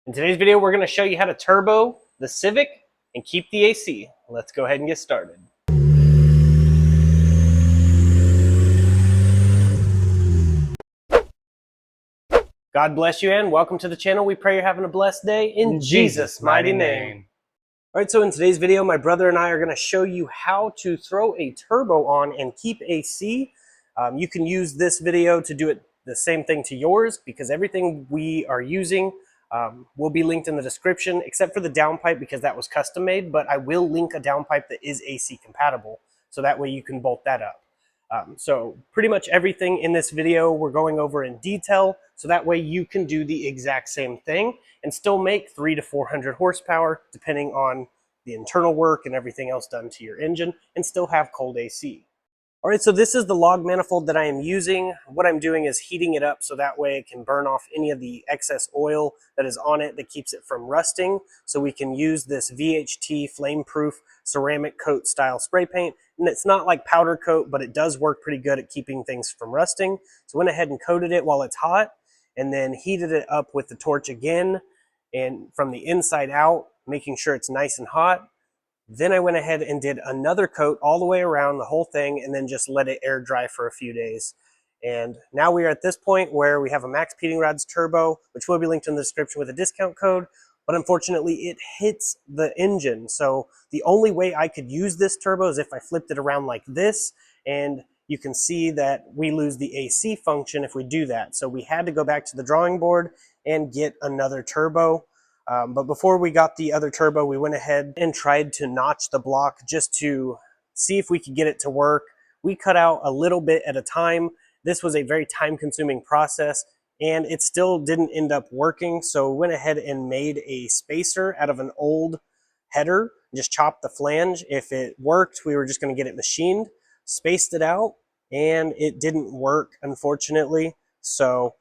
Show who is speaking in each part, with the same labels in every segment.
Speaker 1: In today's video, we're going to show you how to turbo the Civic and keep the AC. Let's go ahead and get started. God bless you and welcome to the channel. We pray you're having a blessed day in Jesus' mighty name. All right, so in today's video, my brother and I are going to show you how to throw a turbo on and keep AC. You can use this video to do it the same thing to yours because everything we are using will be linked in the description, except for the downpipe because that was custom made, but I will link a downpipe that is AC compatible, so that way you can bolt that up. So pretty much everything in this video we're going over in detail, so that way you can do the exact same thing and still make 300 to 400 horsepower, depending on the internal work and everything else done to your engine, and still have cold AC. All right, so this is the log manifold that I am using. What I'm doing is heating it up so that way it can burn off any of the excess oil that is on it that keeps it from rusting, so we can use this VHT flame-proof ceramic coat style spray paint. And it's not like powder coat, but it does work pretty good at keeping things from rusting. So went ahead and coated it while it's hot, and then heated it up with the torch again, and from the inside out, making sure it's nice and hot. Then I went ahead and did another coat all the way around the whole thing and then just let it air dry for a few days. And now we are at this point where we have a Maxpeedingrods turbo, which will be linked in the description with a discount code, but unfortunately it hits the engine. So the only way I could use this turbo is if I flipped it around like this, and you can see that we lose the AC function if we do that. So we had to go back to the drawing board and get another turbo. But before we got the other turbo, we went ahead and tried to notch the block just to see if we could get it to work. We cut out a little bit at a time. This was a very time-consuming process, and it still didn't end up working. So we went ahead and made a spacer out of an old header, just chopped the flange. If it worked, we were just going to get it machined, spaced it out, and it didn't work, unfortunately. So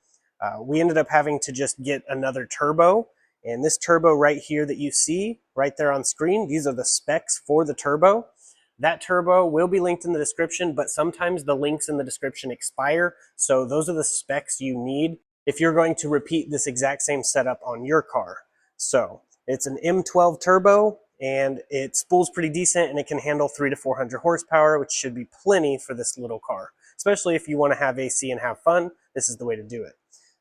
Speaker 1: we ended up having to just get another turbo. And this turbo right here that you see right there on screen, these are the specs for the turbo. That turbo will be linked in the description, but sometimes the links in the description expire. So those are the specs you need if you're going to repeat this exact same setup on your car. So it's an M12 turbo, and it spools pretty decent, and it can handle 300 to 400 horsepower, which should be plenty for this little car. Especially if you want to have AC and have fun, this is the way to do it.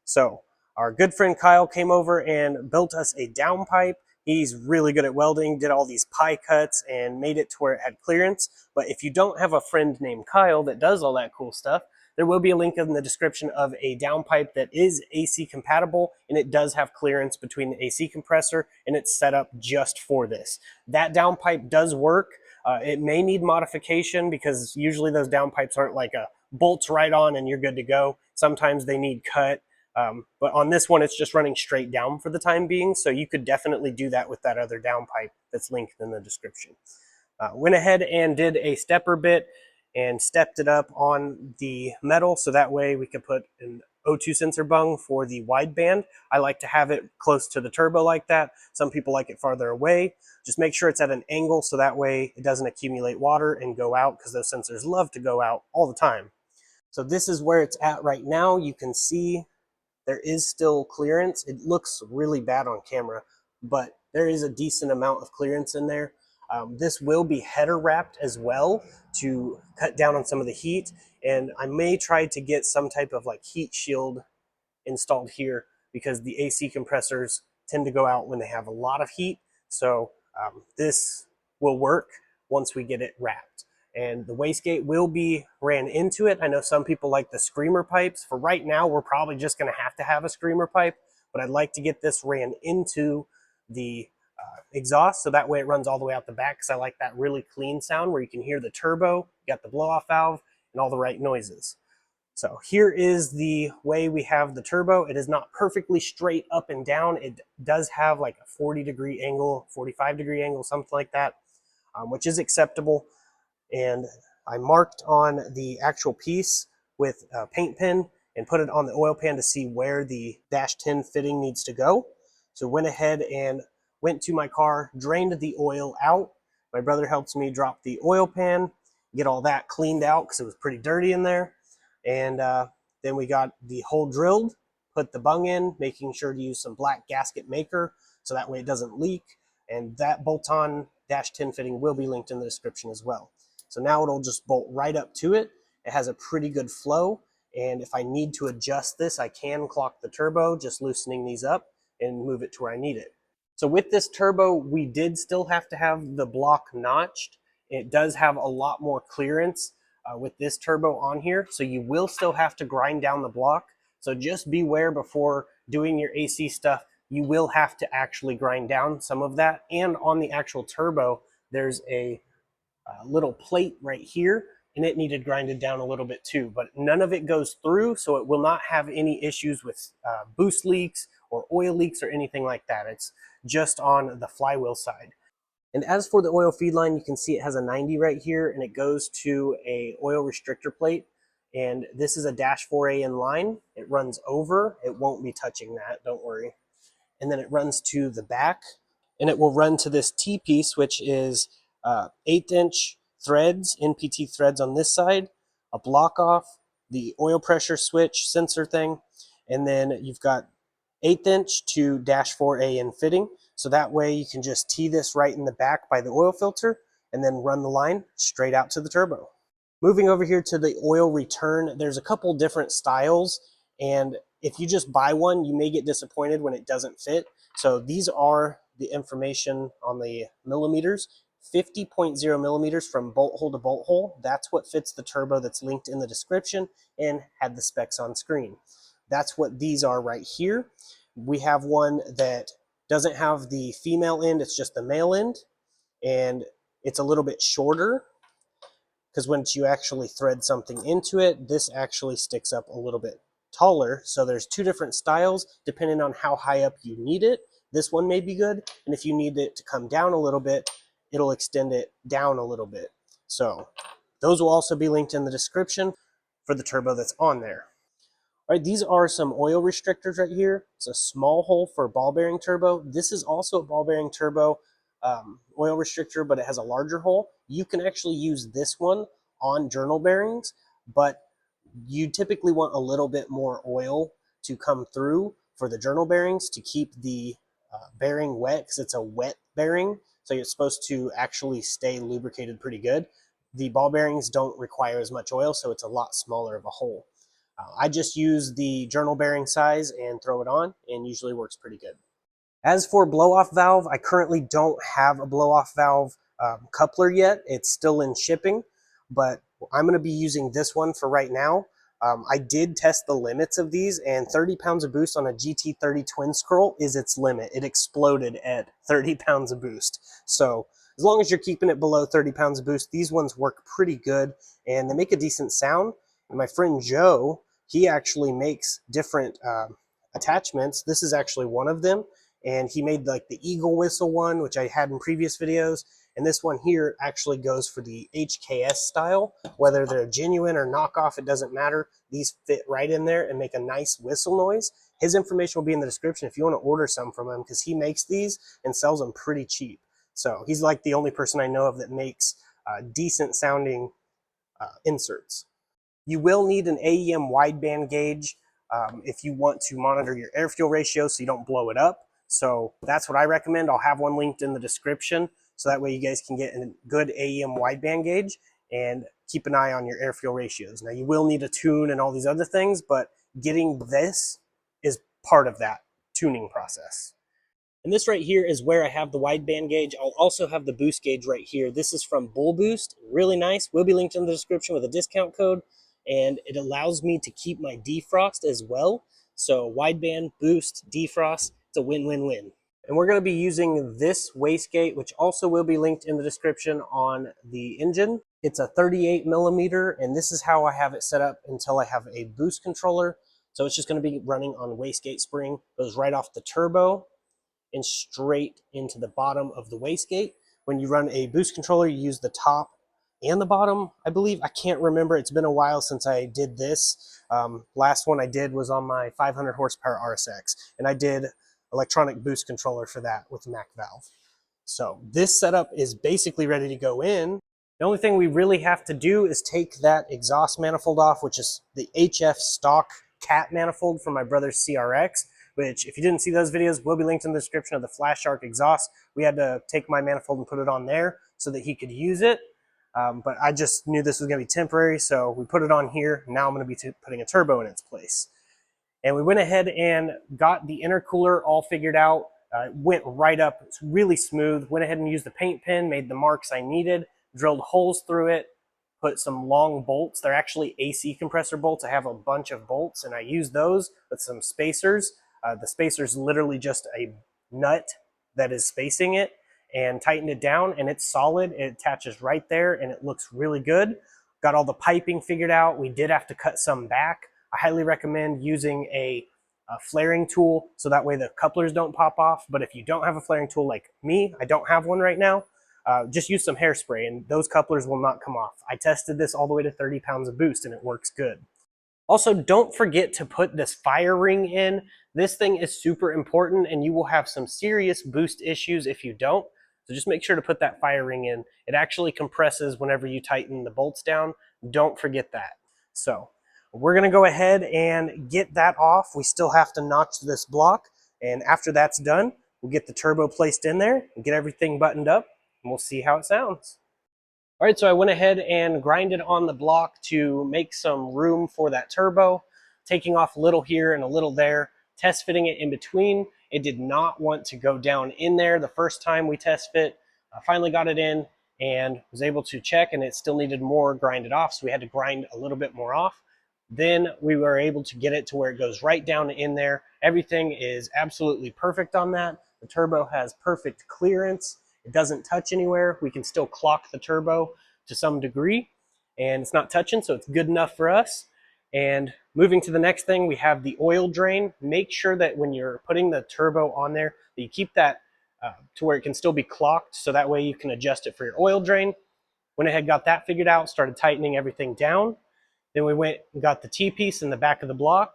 Speaker 1: So our good friend Kyle came over and built us a downpipe. He's really good at welding, did all these pie cuts and made it to where it had clearance. But if you don't have a friend named Kyle that does all that cool stuff, there will be a link in the description of a downpipe that is AC compatible, and it does have clearance between the AC compressor, and it's set up just for this. That downpipe does work. It may need modification because usually those downpipes aren't like a bolts right on and you're good to go. Sometimes they need cut. But on this one, it's just running straight down for the time being. So you could definitely do that with that other downpipe that's linked in the description. Went ahead and did a stepper bit and stepped it up on the metal. So that way we could put an O2 sensor bung for the wideband. I like to have it close to the turbo like that. Some people like it farther away. Just make sure it's at an angle so that way it doesn't accumulate water and go out, because those sensors love to go out all the time. So this is where it's at right now. You can see there is still clearance. It looks really bad on camera, but there is a decent amount of clearance in there. This will be header wrapped as well to cut down on some of the heat. And I may try to get some type of like heat shield installed here, because the AC compressors tend to go out when they have a lot of heat. So this will work once we get it wrapped. And the wastegate will be ran into it. I know some people like the screamer pipes. For right now, we're probably just going to have a screamer pipe, but I'd like to get this ran into the exhaust, so that way it runs all the way out the back, because I like that really clean sound where you can hear the turbo, you got the blow-off valve, and all the right noises. So here is the way we have the turbo. It is not perfectly straight up and down. It does have like a 40-degree angle, 45-degree angle, something like that, which is acceptable. And I marked on the actual piece with a paint pen and put it on the oil pan to see where the -10 fitting needs to go. So went ahead and went to my car, drained the oil out. My brother helps me drop the oil pan, get all that cleaned out because it was pretty dirty in there. And then we got the hole drilled, put the bung in, making sure to use some black gasket maker so that way it doesn't leak. And that bolt-on -10 fitting will be linked in the description as well. So now it'll just bolt right up to it. It has a pretty good flow. And if I need to adjust this, I can clock the turbo, just loosening these up and move it to where I need it. So with this turbo, we did still have to have the block notched. It does have a lot more clearance with this turbo on here. So you will still have to grind down the block. So just beware before doing your AC stuff, you will have to actually grind down some of that. And on the actual turbo, there's a little plate right here, and it needed grinded down a little bit too, but none of it goes through, so it will not have any issues with boost leaks or oil leaks or anything like that. It's just on the flywheel side. And as for the oil feed line, you can see it has a 90 right here, and it goes to a oil restrictor plate. And this is a -4A in line. It runs over. It won't be touching that, don't worry. And then it runs to the back, and it will run to this T-piece, which is 1/8" threads, NPT threads on this side, a block off, the oil pressure switch sensor thing, and then you've got 1/8" to -4A in fitting. So that way you can just tee this right in the back by the oil filter and then run the line straight out to the turbo. Moving over here to the oil return, there's a couple different styles, and if you just buy one, you may get disappointed when it doesn't fit. So these are the information on the millimeters. 50.0 millimeters from bolt hole to bolt hole. That's what fits the turbo that's linked in the description and had the specs on screen. That's what these are right here. We have one that doesn't have the female end, it's just the male end, and it's a little bit shorter because once you actually thread something into it, this actually sticks up a little bit taller. So there's two different styles depending on how high up you need it. This one may be good, and if you need it to come down a little bit, it'll extend it down a little bit. So those will also be linked in the description for the turbo that's on there. All right, these are some oil restrictors right here. It's a small hole for a ball bearing turbo. This is also a ball bearing turbo oil restrictor, but it has a larger hole. You can actually use this one on journal bearings, but you typically want a little bit more oil to come through for the journal bearings to keep the bearing wet, because it's a wet bearing. So you're supposed to actually stay lubricated pretty good. The ball bearings don't require as much oil, so it's a lot smaller of a hole. I just use the journal bearing size and throw it on, and usually works pretty good. As for blow-off valve, I currently don't have a blow-off valve coupler yet. It's still in shipping, but I'm going to be using this one for right now. I did test the limits of these, and 30 pounds of boost on a GT30 twin scroll is its limit. It exploded at 30 pounds of boost. So as long as you're keeping it below 30 pounds of boost, these ones work pretty good, and they make a decent sound. And my friend Joe, he actually makes different attachments. This is actually one of them, and he made like the eagle whistle one, which I had in previous videos. And this one here actually goes for the HKS style. Whether they're genuine or knockoff, it doesn't matter. These fit right in there and make a nice whistle noise. His information will be in the description if you want to order some from him, because he makes these and sells them pretty cheap. So he's like the only person I know of that makes decent sounding inserts. You will need an AEM wideband gauge if you want to monitor your air fuel ratio so you don't blow it up. So that's what I recommend. I'll have one linked in the description, so that way you guys can get a good AEM wideband gauge and keep an eye on your air fuel ratios. Now you will need a tune and all these other things, but getting this is part of that tuning process. And this right here is where I have the wideband gauge. I'll also have the boost gauge right here. This is from Bullboost, really nice. Will be linked in the description with a discount code, and it allows me to keep my defrost as well. So wideband, boost, defrost, it's a win-win-win. And we're going to be using this wastegate, which also will be linked in the description on the engine. It's a 38 millimeter, and this is how I have it set up until I have a boost controller. So it's just going to be running on wastegate spring. Goes right off the turbo and straight into the bottom of the wastegate. When you run a boost controller, you use the top and the bottom, I believe. I can't remember. It's been a while since I did this. Last one I did was on my 500 horsepower RSX, and I did electronic boost controller for that with the Mac valve. So this setup is basically ready to go in. The only thing we really have to do is take that exhaust manifold off, which is the HF stock cat manifold from my brother's CRX, which if you didn't see those videos, will be linked in the description of the Flash Shark exhaust. We had to take my manifold and put it on there so that he could use it. But I just knew this was going to be temporary, so we put it on here. Now I'm going to be putting a turbo in its place. And we went ahead and got the intercooler all figured out. It went right up. It's really smooth. Went ahead and used the paint pen, made the marks I needed, drilled holes through it, put some long bolts. They're actually AC compressor bolts. I have a bunch of bolts, and I used those with some spacers. The spacer's literally just a nut that is spacing it, and tightened it down, and it's solid. It attaches right there, and it looks really good. Got all the piping figured out. We did have to cut some back. I highly recommend using a flaring tool so that way the couplers don't pop off. But if you don't have a flaring tool like me, I don't have one right now, just use some hairspray and those couplers will not come off. I tested this all the way to 30 pounds of boost and it works good. Also, don't forget to put this fire ring in. This thing is super important and you will have some serious boost issues if you don't. So just make sure to put that fire ring in. It actually compresses whenever you tighten the bolts down. Don't forget that. So we're gonna go ahead and get that off. We still have to notch this block. And after that's done, we'll get the turbo placed in there and get everything buttoned up and we'll see how it sounds. All right, so I went ahead and grinded on the block to make some room for that turbo, taking off a little here and a little there, test fitting it in between. It did not want to go down in there the first time we test fit. I finally got it in and was able to check and it still needed more grinded off, so we had to grind a little bit more off. Then we were able to get it to where it goes right down in there. Everything is absolutely perfect on that. The turbo has perfect clearance. It doesn't touch anywhere. We can still clock the turbo to some degree and it's not touching, so it's good enough for us. And moving to the next thing, we have the oil drain. Make sure that when you're putting the turbo on there, that you keep that to where it can still be clocked, so that way you can adjust it for your oil drain. Went ahead, got that figured out, started tightening everything down. Then we went and got the T-piece in the back of the block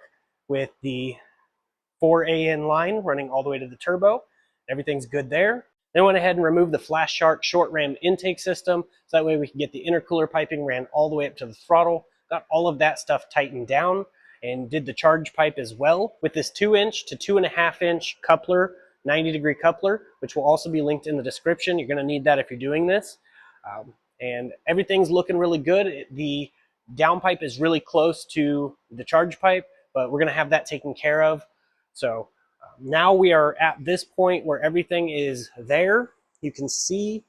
Speaker 1: with the 4AN line running all the way to the turbo. Everything's good there. Then went ahead and removed the Flash Shark short ram intake system, so that way we can get the intercooler piping ran all the way up to the throttle. Got all of that stuff tightened down and did the charge pipe as well with this 2-inch to 2.5-inch coupler, 90-degree coupler, which will also be linked in the description. You're going to need that if you're doing this. And everything's looking really good. The downpipe is really close to the charge pipe, but we're going to have that taken care of. So now we are at this point where everything is there. You can see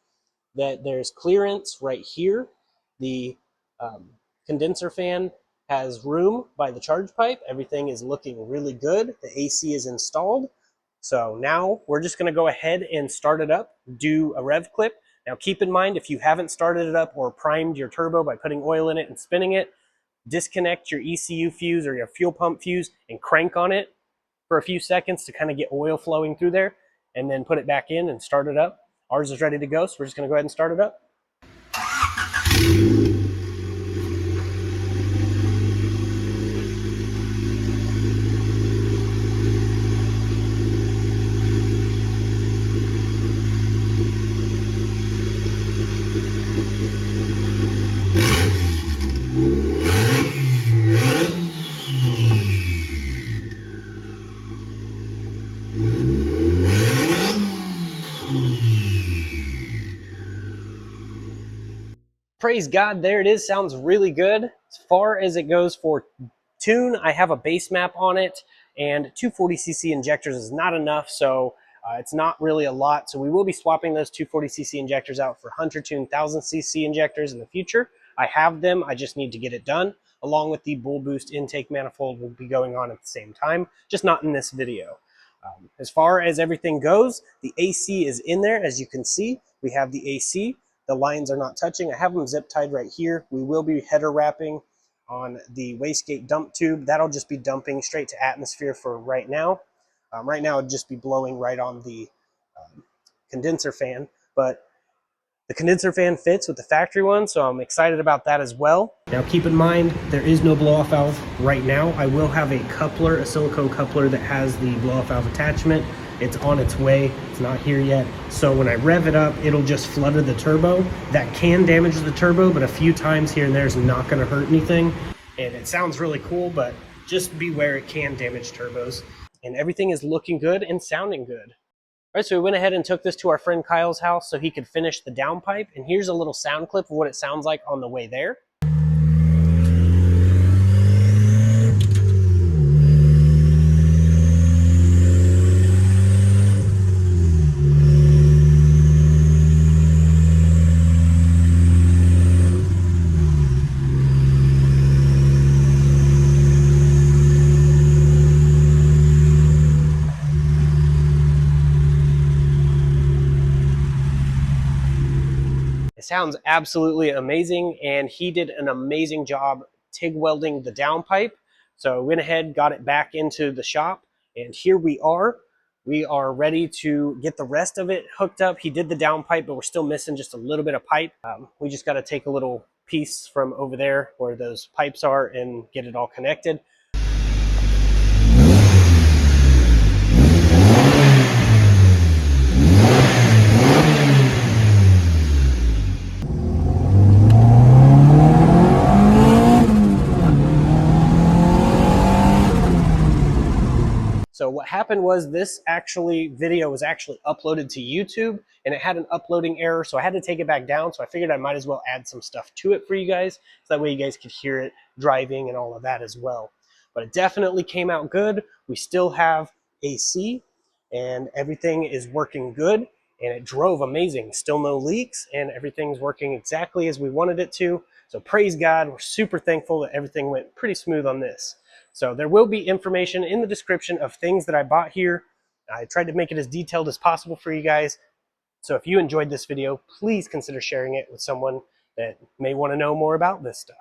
Speaker 1: that there's clearance right here. The condenser fan has room by the charge pipe. Everything is looking really good. The AC is installed. So now we're just going to go ahead and start it up, do a rev clip. Now keep in mind, if you haven't started it up or primed your turbo by putting oil in it and spinning it, disconnect your ECU fuse or your fuel pump fuse and crank on it for a few seconds to kind of get oil flowing through there, and then put it back in and start it up. Ours is ready to go, so we're just going to go ahead and start it up. Praise God, there it is. Sounds really good. As far as it goes for tune, I have a base map on it, and 240cc injectors is not enough, so it's not really a lot. So we will be swapping those 240cc injectors out for Hunter Tune 1000cc injectors in the future. I have them, I just need to get it done, along with the Bullboost Intake manifold will be going on at the same time, just not in this video. As far as everything goes, the AC is in there. As you can see, we have the AC. The lines are not touching. I have them zip tied right here. We will be header wrapping on the Wastegate dump tube. That'll just be dumping straight to atmosphere for right now. Right now it'd just be blowing right on the condenser fan, but the condenser fan fits with the factory one, so I'm excited about that as well. Now keep in mind, there is no blow-off valve right now. I will have a coupler, a silicone coupler that has the blow-off valve attachment. It's on its way, it's not here yet. So when I rev it up, it'll just flutter the turbo. That can damage the turbo, but a few times here and there is not gonna hurt anything. And it sounds really cool, but just beware, it can damage turbos. And everything is looking good and sounding good. All right, so we went ahead and took this to our friend Kyle's house so he could finish the downpipe. And here's a little sound clip of what it sounds like on the way there. It sounds absolutely amazing, and he did an amazing job TIG welding the downpipe. So we went ahead, got it back into the shop, and here we are. We are ready to get the rest of it hooked up. He did the downpipe, but we're still missing just a little bit of pipe. We just got to take a little piece from over there where those pipes are and get it all connected. So what happened was this video was actually uploaded to YouTube, and it had an uploading error, so I had to take it back down. So I figured I might as well add some stuff to it for you guys, so that way you guys could hear it driving and all of that as well. But it definitely came out good. We still have AC, and everything is working good, and it drove amazing. Still no leaks, and everything's working exactly as we wanted it to. So praise God, we're super thankful that everything went pretty smooth on this. So there will be information in the description of things that I bought here. I tried to make it as detailed as possible for you guys. So if you enjoyed this video, please consider sharing it with someone that may want to know more about this stuff.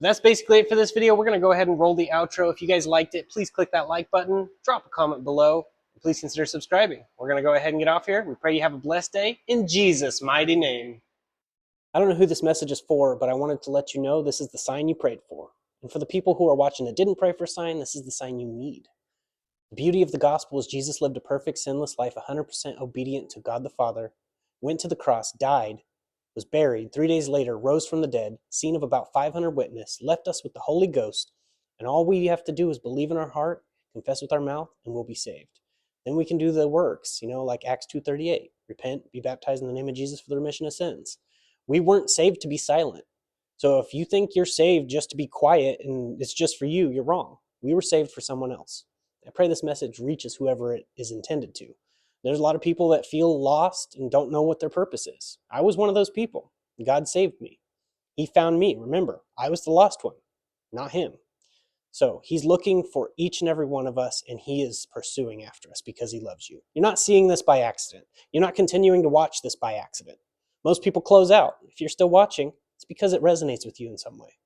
Speaker 1: That's basically it for this video. We're going to go ahead and roll the outro. If you guys liked it, please click that like button, drop a comment below, and please consider subscribing. We're going to go ahead and get off here. We pray you have a blessed day in Jesus' mighty name. I don't know who this message is for, but I wanted to let you know this is the sign you prayed for. And for the people who are watching that didn't pray for a sign, this is the sign you need. The beauty of the gospel is Jesus lived a perfect, sinless life, 100% obedient to God the Father, went to the cross, died, was buried, 3 days later, rose from the dead, seen of about 500 witnesses, left us with the Holy Ghost, and all we have to do is believe in our heart, confess with our mouth, and we'll be saved. Then we can do the works, like Acts 2:38, repent, be baptized in the name of Jesus for the remission of sins. We weren't saved to be silent. So if you think you're saved just to be quiet and it's just for you, you're wrong. We were saved for someone else. I pray this message reaches whoever it is intended to. There's a lot of people that feel lost and don't know what their purpose is. I was one of those people. God saved me. He found me. Remember, I was the lost one, not him. So he's looking for each and every one of us, and he is pursuing after us because he loves you. You're not seeing this by accident. You're not continuing to watch this by accident. Most people close out. If you're still watching, it's because it resonates with you in some way.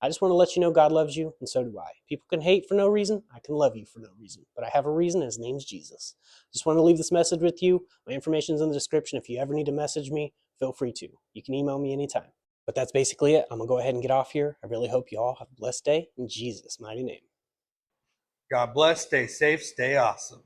Speaker 1: I just want to let you know God loves you, and so do I. People can hate for no reason. I can love you for no reason. But I have a reason, and his name's Jesus. Just want to leave this message with you. My information is in the description. If you ever need to message me, feel free to. You can email me anytime. But that's basically it. I'm going to go ahead and get off here. I really hope you all have a blessed day in Jesus' mighty name.
Speaker 2: God bless. Stay safe. Stay awesome.